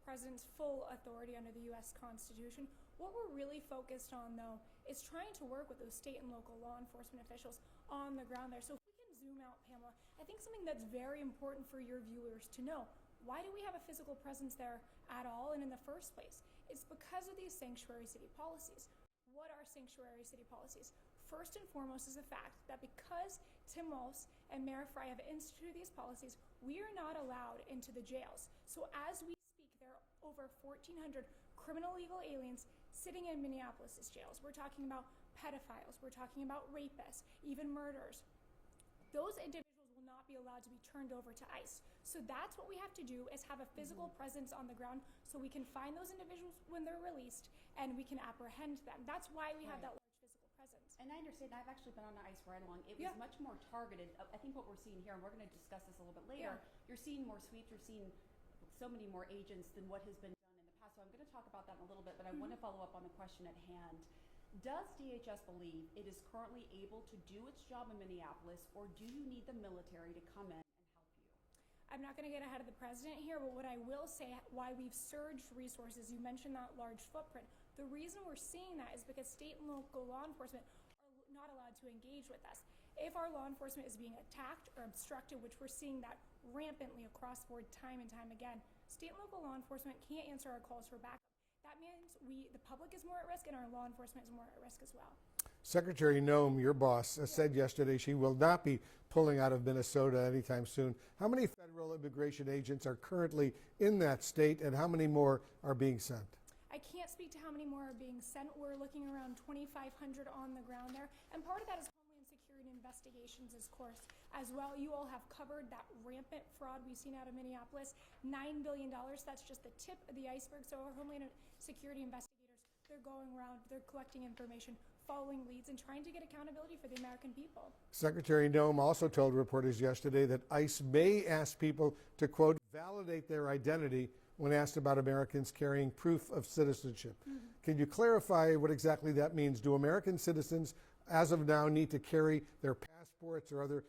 president's full authority under the U.S. Constitution. What we're really focused on, though, is trying to work with those state and local law enforcement officials on the ground there. So if we can zoom out, Pamela, I think something that's very important for your viewers to know, why do we have a physical presence there at all and in the first place? It's because of these sanctuary city policies. What are sanctuary city policies? First and foremost is the fact that because Tim Walz and Mayor Frey have instituted these policies, we are not allowed into the jails. So as we speak, there are over 1,400 criminal illegal aliens sitting in Minneapolis' jails. We're talking about pedophiles, we're talking about rapists, even murderers. Those individuals will not be allowed to be turned over to ICE. So that's what we have to do, is have a physical presence on the ground so we can find those individuals when they're released and we can apprehend them. That's why we have that large physical presence. And I understand, I've actually been on the ICE ride along. It was much more targeted. I think what we're seeing here, and we're going to discuss this a little bit later, you're seeing more sweeps, you're seeing so many more agents than what has been done in the past. So I'm going to talk about that in a little bit, but I want to follow up on the question at hand. Does DHS believe it is currently able to do its job in Minneapolis, or do you need the military to come in and help you? I'm not going to get ahead of the president here, but what I will say, why we've surged resources, you mentioned that large footprint. The reason we're seeing that is because state and local law enforcement are not allowed to engage with us. If our law enforcement is being attacked or obstructed, which we're seeing that rampantly across the board time and time again, state and local law enforcement can't answer our calls for backup. That means the public is more at risk and our law enforcement is more at risk as well. Secretary Noem, your boss, said yesterday she will not be pulling out of Minnesota anytime soon. How many federal immigration agents are currently in that state, and how many more are being sent? I can't speak to how many more are being sent. We're looking around 2,500 on the ground there, and part of that is Homeland Security investigations, of course, as well. You all have covered that rampant fraud we've seen out of Minneapolis, $9 billion. That's just the tip of the iceberg. So our Homeland Security investigators, they're going around, they're collecting information, following leads, and trying to get accountability for the American people. Secretary Noem also told reporters yesterday that ICE may ask people to, quote, validate their identity when asked about Americans carrying proof of citizenship. Can you clarify what exactly that means? Do American citizens, as of now, need to carry their passports or other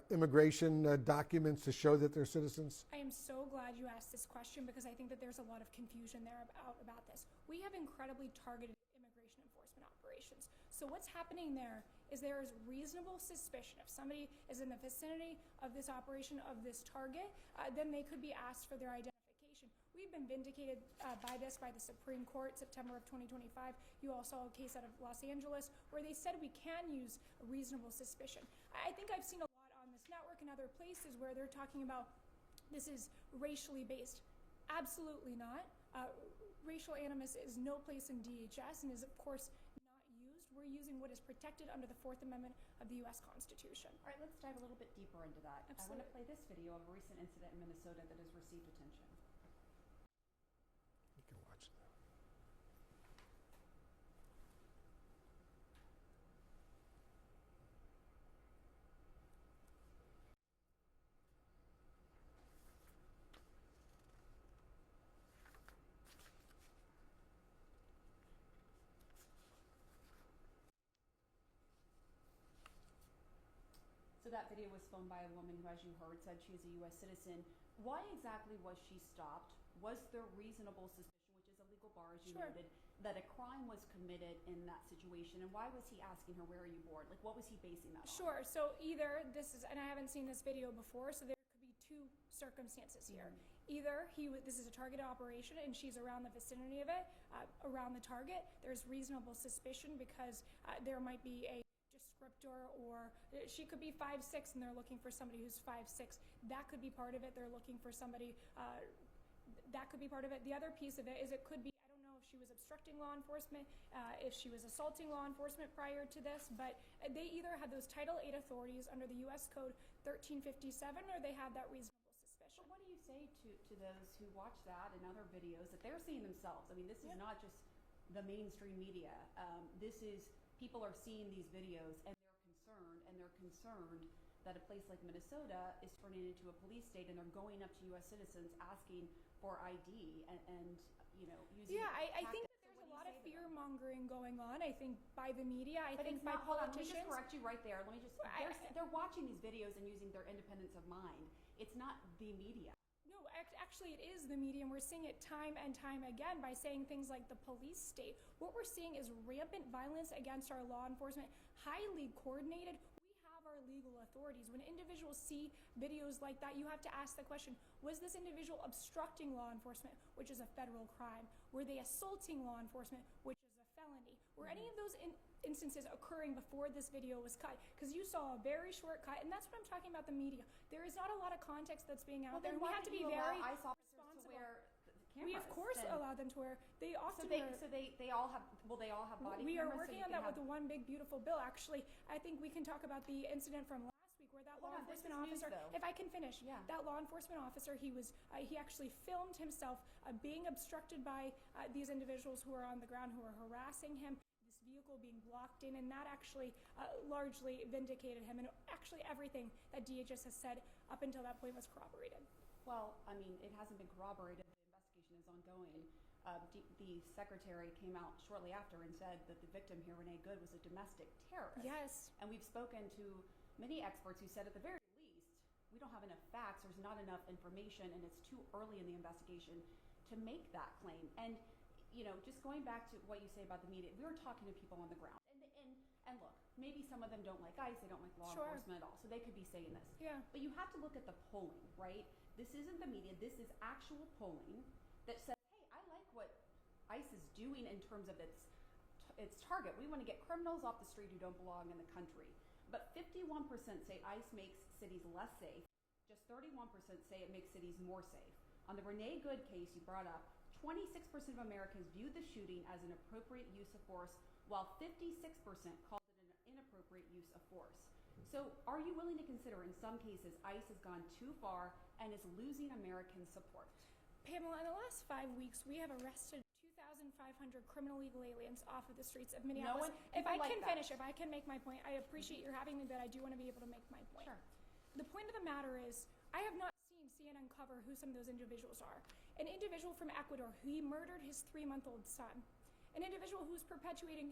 immigration documents to show that they're citizens? I am so glad you asked this question, because I think that there's a lot of confusion there about this. We have incredibly targeted immigration enforcement operations. So what's happening there is reasonable suspicion. If somebody is in the vicinity of this operation, of this target, then they could be asked for their identification. We've been vindicated by the Supreme Court, September of 2025. You all saw a case out of Los Angeles where they said we can use a reasonable suspicion. I think I've seen a lot on this network and other places where they're talking about this is racially based. Absolutely not. Racial animus is no place in DHS and is, of course, not used. We're using what is protected under the Fourth Amendment of the U.S. Constitution. All right, let's dive a little bit deeper into that. Absolutely. I want to play this video of a recent incident in Minnesota that has received attention. You can watch that. So that video was filmed by a woman who, as you heard, said she is a U.S. citizen. Why exactly was she stopped? Was there reasonable suspicion, which is a legal bar, as you noted, that a crime was committed in that situation? And why was he asking her, where are you born? Like, what was he basing that on? Sure. So either this is, and I haven't seen this video before, so there could be two circumstances here. Either this is a targeted operation and she's around the vicinity of it, around the target. There's reasonable suspicion because there might be a descriptor, or she could be 5'6" and they're looking for somebody who's 5'6". That could be part of it. They're looking for somebody, that could be part of it. The other piece of it is it could be, I don't know if she was obstructing law enforcement, if she was assaulting law enforcement prior to this, but they either had those Title VIII authorities under the U.S. Code 1357 or they had that reasonable suspicion. But what do you say to those who watch that and other videos that they're seeing themselves? I mean, this is not just the mainstream media. This is, people are seeing these videos and they're concerned that a place like Minnesota is turning into a police state and they're going up to U.S. citizens asking for ID and you know, using I think that there's a lot of fear mongering going on, I think, by the media. I think by politicians. Let me just correct you right there. Let me just, they're watching these videos and using their independence of mind. It's not the media. No, actually, it is the media, and we're seeing it time and time again by saying things like the police state. What we're seeing is rampant violence against our law enforcement, highly coordinated. We have our legal authorities. When individuals see videos like that, you have to ask the question, was this individual obstructing law enforcement, which is a federal crime? Were they assaulting law enforcement, which is a felony? Were any of those instances occurring before this video was cut? Because you saw a very short cut, and that's what I'm talking about the media. There is not a lot of context that's being out there, and we have to be very responsible. We of course allow them to wear. They often they all have. Will they all have body cameras? We are working on that with the one big beautiful bill. Actually, I think we can talk about the incident from last week where that law enforcement officer. If I can finish, that law enforcement officer, he actually filmed himself being obstructed by these individuals who are on the ground who are harassing him. Vehicle being blocked in, and that actually largely vindicated him, and actually everything that DHS has said up until that point was corroborated. Well, I mean, it hasn't been corroborated. The investigation is ongoing. The secretary came out shortly after and said that the victim here, Renee Good, was a domestic terrorist. Yes. And we've spoken to many experts who said at the very least, we don't have enough facts, there's not enough information, and it's too early in the investigation to make that claim. And you know, just going back to what you say about the media, we were talking to people on the ground. And look, maybe some of them don't like ICE, they don't like law enforcement at all, so they could be saying this. Yeah. But you have to look at the polling, right? This isn't the media, this is actual polling that says, hey, I like what ICE is doing in terms of its target. We want to get criminals off the street who don't belong in the country. But 51% say ICE makes cities less safe. Just 31% say it makes cities more safe. On the Renee Good case you brought up, 26% of Americans viewed the shooting as an appropriate use of force, while 56% called it an inappropriate use of force. So are you willing to consider, in some cases, ICE has gone too far and is losing American support? Pamela, in the last 5 weeks, we have arrested 2,500 criminal illegal aliens off of the streets of Minneapolis. If I can make my point, I appreciate your having me, but I do want to be able to make my point. Sure. The point of the matter is, I have not seen CNN cover who some of those individuals are. An individual from Ecuador, he murdered his 3-month-old son. An individual who's perpetuating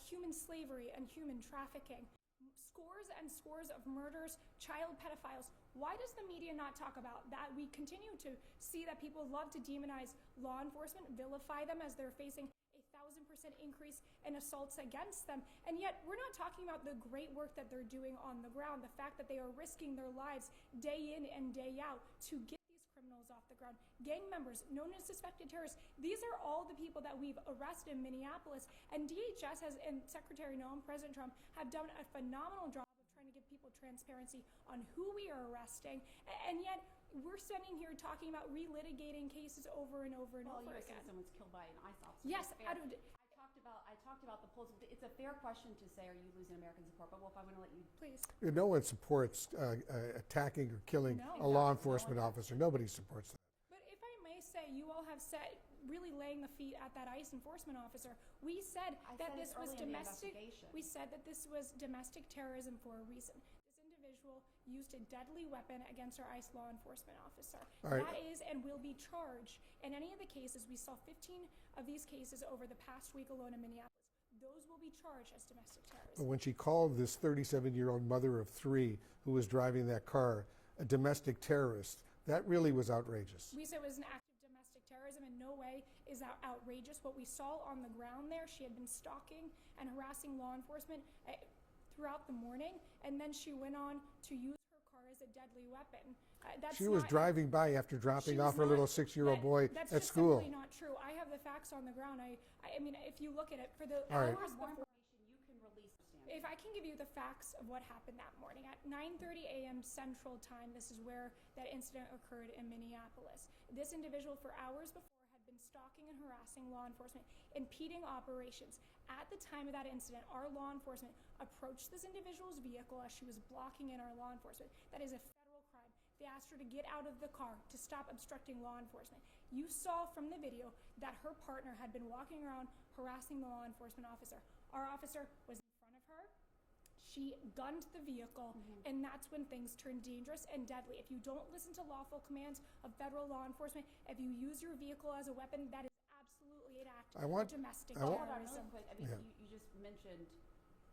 human slavery and human trafficking. Scores and scores of murders, child pedophiles. Why does the media not talk about that? We continue to see that people love to demonize law enforcement, vilify them as they're facing a 1,000% increase in assaults against them. And yet we're not talking about the great work that they're doing on the ground, the fact that they are risking their lives day in and day out to get these criminals off the ground. Gang members, known as suspected terrorists, these are all the people that we've arrested in Minneapolis. And DHS and Secretary Noem, President Trump, have done a phenomenal job of trying to give people transparency on who we are arresting. And yet we're sitting here talking about relitigating cases over and over and over again. Well, someone's killed by an ICE officer. Yes, I talked about the polls. It's a fair question to say, are you losing American support? But Wolf, I'm going to let you. Please. No one supports attacking or killing a law enforcement officer. Nobody supports that. But if I may say, you all have said, really laying the feet at that ICE enforcement officer. We said that this was domestic. We said that this was domestic terrorism for a reason. This individual used a deadly weapon against our ICE law enforcement officer. That is and will be charged. In any of the cases, we saw 15 of these cases over the past week alone in Minneapolis. Those will be charged as domestic terrorism. But when she called this 37-year-old mother of 3 who was driving that car a domestic terrorist, that really was outrageous. We said it was an act of domestic terrorism. In no way is that outrageous. What we saw on the ground there, she had been stalking and harassing law enforcement throughout the morning, and then she went on to use her car as a deadly weapon. She was driving by after dropping off her little 6-year-old boy at school. That's simply not true. I have the facts on the ground. I mean, if you look at it, for the hours before, You can release. if I can give you the facts of what happened that morning, at 9:30 a.m. Central Time, this is where that incident occurred in Minneapolis. This individual, for hours before, had been stalking and harassing law enforcement, impeding operations. At the time of that incident, our law enforcement approached this individual's vehicle as she was blocking in our law enforcement. That is a federal crime. They asked her to get out of the car to stop obstructing law enforcement. You saw from the video that her partner had been walking around harassing the law enforcement officer. Our officer was in front of her. She gunned the vehicle, and that's when things turn dangerous and deadly. If you don't listen to lawful commands of federal law enforcement, if you use your vehicle as a weapon, that is absolutely an act of domestic terrorism. Hold on really quick. I mean, you just mentioned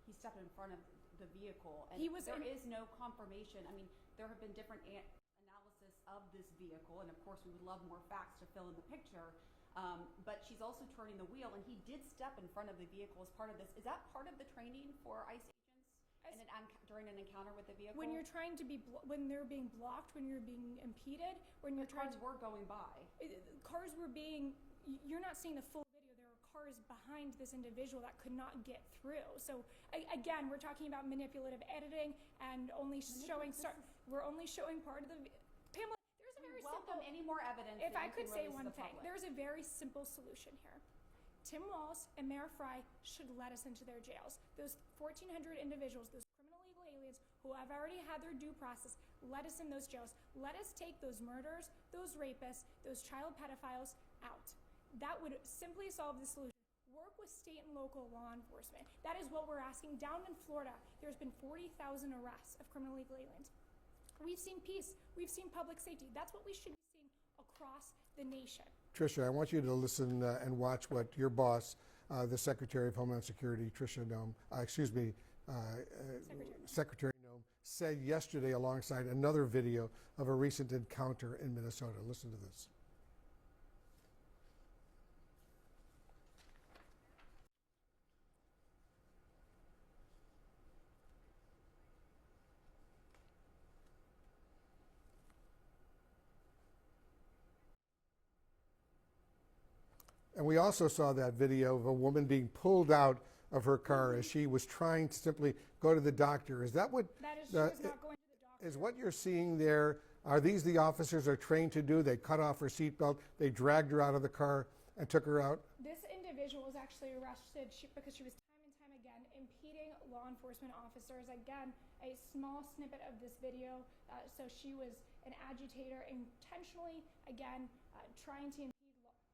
he stepped in front of the vehicle, and there is no confirmation. I mean, there have been different analysis of this vehicle, and of course we would love more facts to fill in the picture, but she's also turning the wheel, and he did step in front of the vehicle as part of this. Is that part of the training for ICE agents during an encounter with the vehicle? When you're trying to when they're being blocked, when you're being impeded, when you're cars were going by. Cars were being, you're not seeing the full video. There were cars behind this individual that could not get through. So again, we're talking about manipulative editing and we're only showing part of the Pamela, there's a very welcome simple, any more evidence. if I could say one thing, there's a very simple solution here. Tim Walz and Mayor Fry should let us into their jails. Those 1,400 individuals, those criminal illegal aliens who have already had their due process, let us in those jails. Let us take those murderers, those rapists, those child pedophiles out. That would simply solve the solution. Work with state and local law enforcement. That is what we're asking. Down in Florida, there's been 40,000 arrests of criminal illegal aliens. We've seen peace. We've seen public safety. That's what we should be seeing across the nation. Tricia, I want you to listen and watch what your boss, the Secretary of Homeland Security, Secretary Noem, said yesterday alongside another video of a recent encounter in Minnesota. Listen to this. And we also saw that video of a woman being pulled out of her car as she was trying to simply go to the doctor. Is that what? That is, she was not going to the doctor. Is what you're seeing there? Are these the officers are trained to do? They cut off her seatbelt, they dragged her out of the car and took her out? This individual was actually arrested because she was time and time again impeding law enforcement officers. Again, a small snippet of this video. So she was an agitator, intentionally, again, trying to impede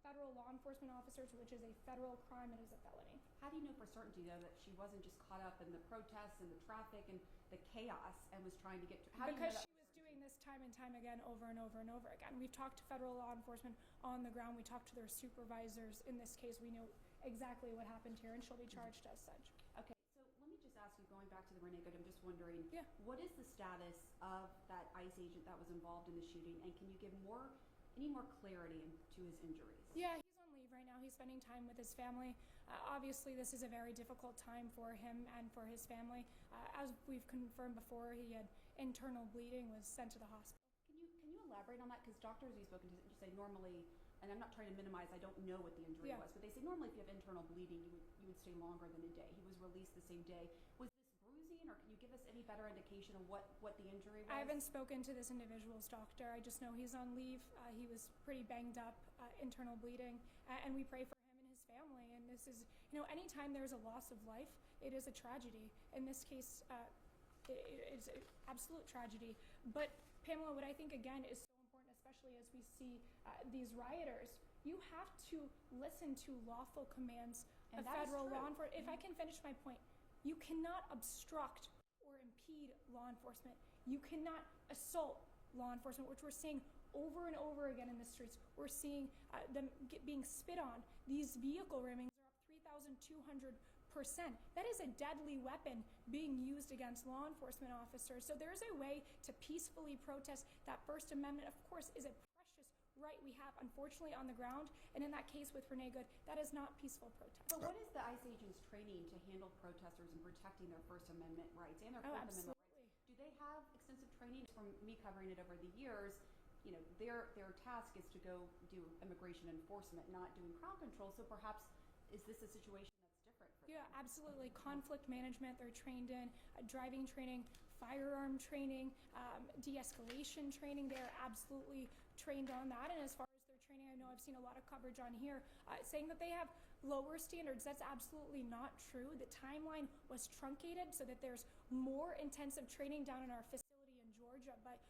federal law enforcement officers, which is a federal crime. It is a felony. How do you know for certainty, though, that she wasn't just caught up in the protests and the traffic and the chaos and was trying to get to... Because she was doing this time and time again, over and over and over again. We've talked to federal law enforcement on the ground. We talked to their supervisors. In this case, we know exactly what happened here, and she'll be charged as such. Okay, so let me just ask you, going back to the Renee Good, I'm just wondering, what is the status of that ICE agent that was involved in the shooting, and can you give any more clarity to his injuries? Yeah, he's on leave right now. He's spending time with his family. Obviously, this is a very difficult time for him and for his family. As we've confirmed before, he had internal bleeding, was sent to the hospital. Can you elaborate on that? Because doctors we've spoken to say normally, and I'm not trying to minimize, I don't know what the injury was, but they say normally if you have internal bleeding, you would stay longer than a day. He was released the same day. Was this bruising, or can you give us any better indication of what the injury was? I haven't spoken to this individual's doctor. I just know he's on leave. He was pretty banged up, internal bleeding, and we pray for him and his family. And this is, anytime there's a loss of life, it is a tragedy. In this case, it's an absolute tragedy. But Pamela, what I think again is so important, especially as we see these rioters, you have to listen to lawful commands of federal law enforcement. If I can finish my point, you cannot obstruct or impede law enforcement. You cannot assault law enforcement, which we're seeing over and over again in the streets. We're seeing them being spit on. These vehicle rammings are up 3,200%. That is a deadly weapon being used against law enforcement officers. So there's a way to peacefully protest. That First Amendment, of course, is a precious right we have, unfortunately, on the ground. And in that case with Renee Good, that is not peaceful protest. But what is the ICE agents' training to handle protesters and protecting their First Amendment rights and their Fourth Amendment rights? Do they have extensive training? From me covering it over the years, their task is to go do immigration enforcement, not doing crowd control. So perhaps is this a situation that's different for them? Yeah, absolutely. Conflict management, they're trained in, driving training, firearm training, de-escalation training. They're absolutely trained on that. And as far as their training, I know I've seen a lot of coverage on here saying that they have lower standards. That's absolutely not true. The timeline was truncated so that there's more intensive training down in our facility in Georgia. But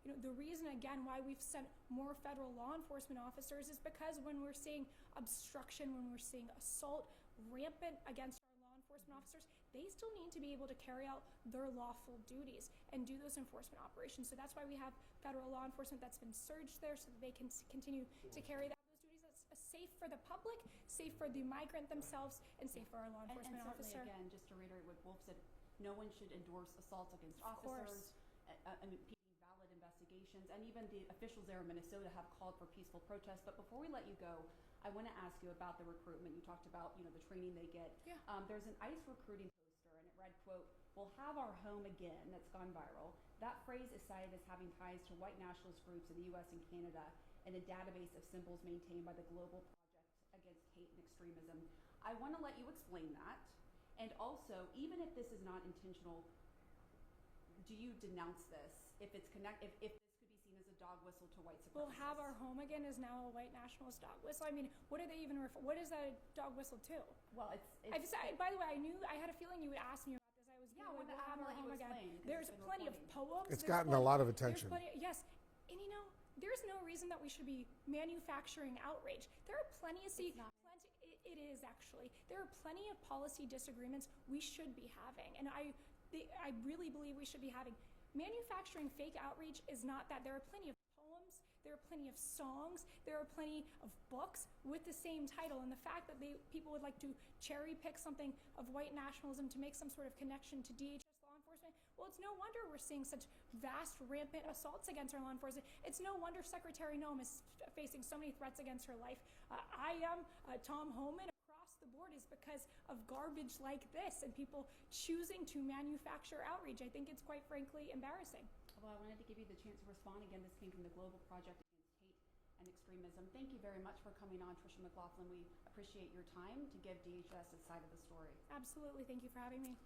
the reason, again, why we've sent more federal law enforcement officers is because when we're seeing obstruction, when we're seeing assault rampant against our law enforcement officers, they still need to be able to carry out their lawful duties and do those enforcement operations. So that's why we have federal law enforcement that's been surged there so that they can continue to carry out those duties. That's safe for the public, safe for the migrant themselves, and safe for our law enforcement officer. Again, just to reiterate what Wolf said, no one should endorse assaults against officers, impeding valid investigations. congregations and even the officials there in Minnesota have called for peaceful protests. But before we let you go, I want to ask you about the recruitment. You talked about, the training they get. Yeah. There's an ICE recruiting poster, and it read, quote, "We'll have our home again," that's gone viral. That phrase is cited as having ties to white nationalist groups in the U.S. and Canada and a database of symbols maintained by the Global Project Against Hate and Extremism. I want to let you explain that. And also, even if this is not intentional, do you denounce this if it's if this could be seen as a dog whistle to white supremacists? We'll have our home again is now a white nationalist dog whistle. I mean, what do they even what is that a dog whistle to? Well, by the way, I had a feeling you would ask me about this. I was when we'll have our home again. Explain, there's plenty of poems. It's gotten a lot of attention. Yes, and there's no reason that we should be manufacturing outrage. There are plenty of it is actually. There are plenty of policy disagreements we should be having, and I really believe we should be having. Manufacturing fake outrage is not that. There are plenty of poems, there are plenty of songs, there are plenty of books with the same title, and the fact that people would like to cherry pick something of white nationalism to make some sort of connection to DHS law enforcement, well, it's no wonder we're seeing such vast, rampant assaults against our law enforcement. It's no wonder Secretary Noem is facing so many threats against her life. I am Tom Homan. The board is because of garbage like this and people choosing to manufacture outrage. I think it's quite frankly embarrassing. Well, I wanted to give you the chance to respond. Again, this came from the Global Project Against Hate and Extremism. Thank you very much for coming on, Tricia McLaughlin. We appreciate your time to give DHS a side of the story. Absolutely. Thank you for having me.